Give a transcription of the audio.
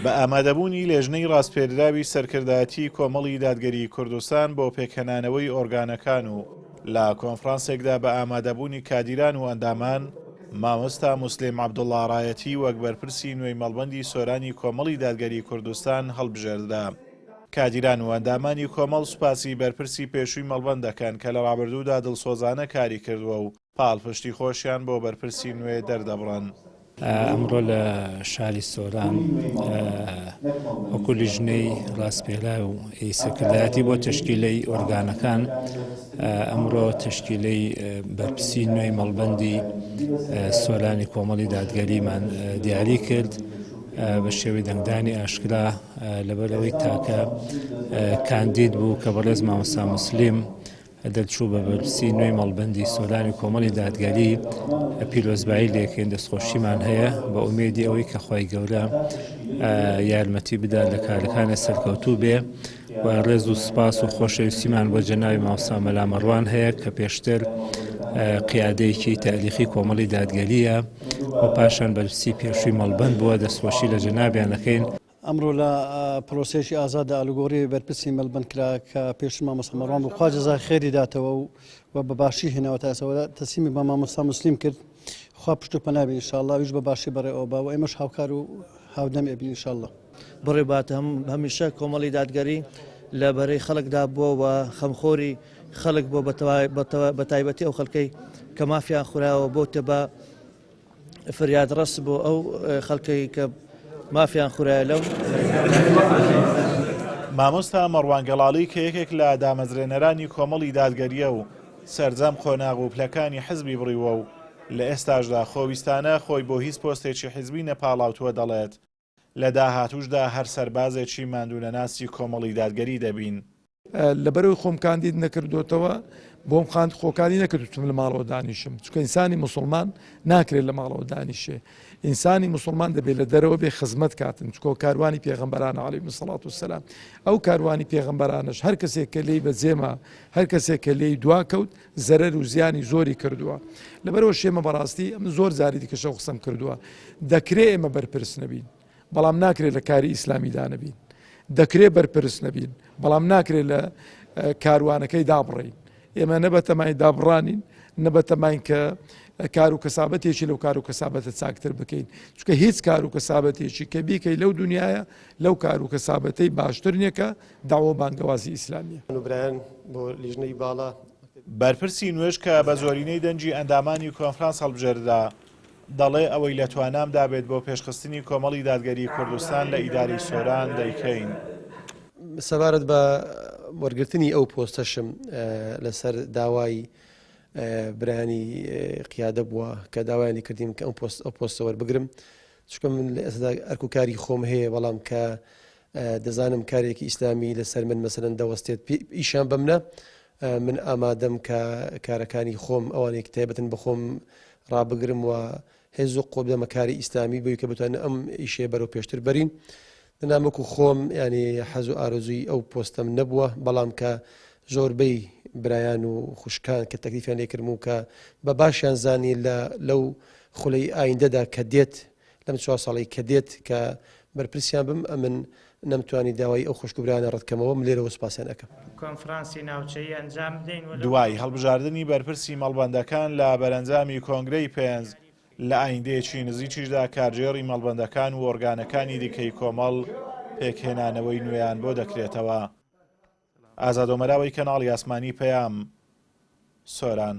بە ئامادەبوونی لێژنەی ڕاستپێدراوی سەرکردایەتی کۆمەڵی دادگەری کوردستان بۆ پێکهێنانەوەی ئۆرگانەکان و لە کۆنفرانسێکدا بە ئامادەبوونی کادیران و ئەندامان مامۆستا موسلیم عەبدوڵڵا ڕایەتی وەک بەرپرسی نوێی مەڵبەندی سۆرانی کۆمەڵی دادگەری کوردستان هەڵبژێردرا. کادیران و ئەندامانی کۆمەڵ سوپاسی بەرپرسی پێشووی مەڵبەند دەکەن کە لە ڕابردوودا دڵسۆزانە کاری کردووە و پاڵپشتی خۆشیان بۆ بەرپرسی نوێ دەردەبڕن. ئەمڕۆ لە شاری سۆران وەکو لیژنەی ڕاستپێلا و سەرکردایەتی بۆ تشکیلەی ئۆرگانەکان ئەمڕۆ تشکیلەی بەرپرسی نوێی مەڵبەندی سۆرانی کۆمەڵی دادگەریمان دیاری کرد بە شێوەی دەنگدانی ئاشکرا لەبەرەوەی تاکە کاندید بوو کە بەڕێز مامۆستا موسلیم دەرچوو بە بەرپرسی نوێی مەڵبەندی سۆرانی کۆمەڵی دادگەری پیرۆزبایی لێکەین دەستخۆشیمان هەیە بە ئومێدی ئەوەی کە خوای گەورە یارمەتی بدا لە کارەکانە سەرکەوتوو بێ و ڕێز و سپاس و خۆشەویستیمان بۆ جەناوی مامۆستا مەلا مەڕوان هەیە کە پێشتر قیادەیەکی تاریخی کۆمەڵی دادگەریە و پاشان بەرپرسی پێشووی مەڵبەند بووە دەستخۆشی لە جەنابیان دەکەین. ئەمڕۆ لە پرۆسێکی ئازادە ئەلگۆری بەرپرسی مەلبەند کرا کە پێشووی مامۆستا مەڕوان بوو خوا جەزای خێری داتەوە و بەباشی هێناوە تا ئێستا تەسلیمی بە مامۆستا موسلیم کرد خوا پشت و پەنابێ ئینشاءڵڵا ویش بەباشی بەڕێوە با و ئێمەش هاوکار و هاودەم ئێبین ئینشاءڵڵا. بڕێبات هەمیشە کۆمەڵی دادگەری لە بەرەی خەڵکدا بووە و خەمخۆری خەڵک بۆ بە تایبەتی ئەو خەڵکەی کە مافیان خوراوە بۆتە بە فریادڕەس بۆ ئەو خەڵکەی کە مافیان خورایە لەو. مامۆستا مەڕوان گەڵاڵی کە یەکێک لە دامەزرێنەرانی کۆمەڵی دادگەریە و سەرجەم خۆناغوپلەکانی حزبی بڕیوە و لە ئێستاشدا خۆویستانە خۆی بۆ هیچ پۆستێکی حیزبی نەپاڵاوتووە دەڵێت لە داهاتووشدا هەر سەربازێکی ماندوونەناسی کۆمەڵی دادگەری دەبین. لەبەرەوەی خۆم کاندید نەکردوتەوە بۆم خۆکانی نەکردوتم لە ماڵەوە دانیشم چونکە ئینسانی موسڵمان ناکرێت لە ماڵەوە دانیشێ. ئینسانی موسڵمان دەبێت لە دەرەوە بێ خزمەت کاتن چکۆ کاروانی پێغەمبەرانە عەلەیهیمو سەڵات وسەلام ئەو کاروانی پێغەمبەرانش هەر کەسێک کە لێی بەجێما هەر کەسێک کە لێی دوا کەوت زەرەر و زیانی زۆری کردووە. لەبەرەوە شێمە بەڕاستی ئەم زۆر زاری دیکەشە قسەم کردووە دەکرێت ئێمە بەرپرس نەبین بەڵام ناکرێت لە کاری ئیسلامیدا نەبین. دەکرێت بەرپرس نەبین بەڵام ناکرێت لە کاروانەکەی دابڕین. ئێمە نەبەتەمای دابڕانین نەبەتەماین کە کار و کەسابەتێکی لەو کار و کەسابەتە چاکتر بکەین چونکە هیچ کار و کەسابەتێکی کە بیکەی لەو دنیاە لەو کار و کەسابەتەی باشتر نییەکە داوە بانگەوازی ئیسلامیە. بۆ لیژنەی باڵا بەرپرسی نوێژ کە بە زۆرینەی دەنجی ئەندامانی کۆنفرانس هەڵبژێردا دەڵێ ئەوەی لە توانام دابێت بۆ پێشخستنی کۆمەڵی دادگەری کوردستان لە ئیداری سۆران دەیکەین. سەبارەت بە وەرگرتنی ئەو پۆستەشم لەسەر داوای برانی قیادە بووە کە داوایانی کردیم کە ئەو پۆستە وەربگرم چونکە من لە ئێستا ئەرکوکاری خۆم هەیە بەڵام کە دەزانم کارێکی ئیسلامی لەسەر من مەسەلەن دەوەستێت ئیشان بەمنە من ئامادەم کە کارەکانی خۆم ئەوانێک تایبەتن بە خۆم ڕابگرم و هێز و قۆ بدەمە کاری ئیسلامی بۆی کە بتوانێت ئەم ئیشێ بەرەو پێشتر بەرین. نامەکو خۆم ینی حەز و ئارزووی ئەو پۆستەم نەبووە بەڵام کە زۆربەی برایان و خوشکان کە تەکلیفیان لێکردم و کە بە باشیان زانی لەو خولەی ئایندەدا کە دێت لەم 4 ساڵی کە دێت کە بەرپرسیان بم ئەمن نەمتوانی داوای ئەو خوشکبرانە ڕەتکەمەوە لێرەوە سوپاسیان ئەەکەم. کۆنفرانسی ناوچەی ئەنجام بدەین دوای هەڵبژاردننی بەرپرسی مەڵبەندەکان لە بەرەنجامی کۆنگرەی پێنج لە ئایندەیەکی نزیکیشدا کارژێڕی مەڵبەندەکان و ئۆرگانەکانی دیکەی کۆمەڵ پێکهێنانەوەی نوێیان بۆ دەکرێتەوە. ئازادۆمەراوی کەناڵی ئاسمانی پەیام سۆران.